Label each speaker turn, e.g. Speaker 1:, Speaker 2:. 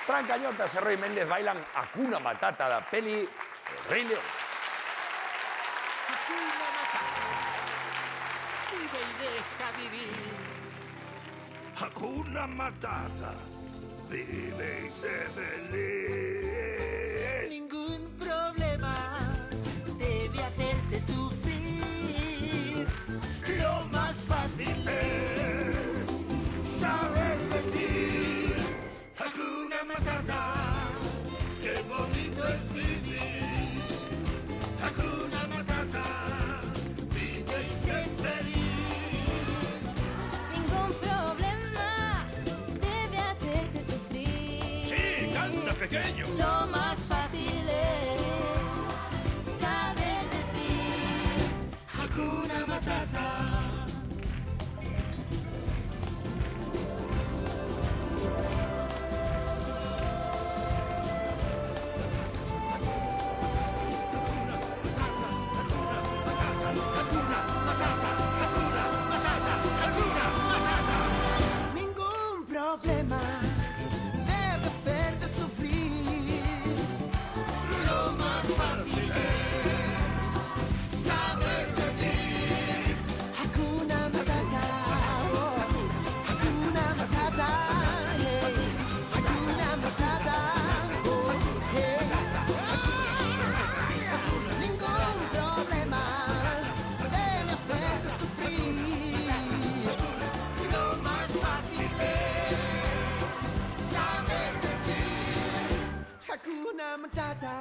Speaker 1: Fran Cañotas e Roi Méndez bailan Hakuna Matata da peli Rei León.
Speaker 2: Hakuna Matata. Vive y deja vivir.
Speaker 3: Hakuna Matata. Vive y sé feliz.
Speaker 2: Ningún problema debe hacerte sufrir.
Speaker 3: Lo más fácil es saber decir Hakuna Matata. Qué bonito es vivir. Hakuna Matata. Vive y sé feliz.
Speaker 4: Ningún problema debe hacerte sufrir.
Speaker 3: Sí, canta pequeño.
Speaker 4: Lo más fácil es saber decir
Speaker 3: Hakuna Matata.
Speaker 2: Ningún problema debe hacerte sufrir.
Speaker 3: Lo más fácil es saber decir
Speaker 2: Hakuna Matata. Oh, Hakuna Matata. Hey. Hakuna Matata. Oh, hey. Ningún problema debe hacerte sufrir.
Speaker 3: lo más fácil es
Speaker 2: Saber decir Hakuna Matata.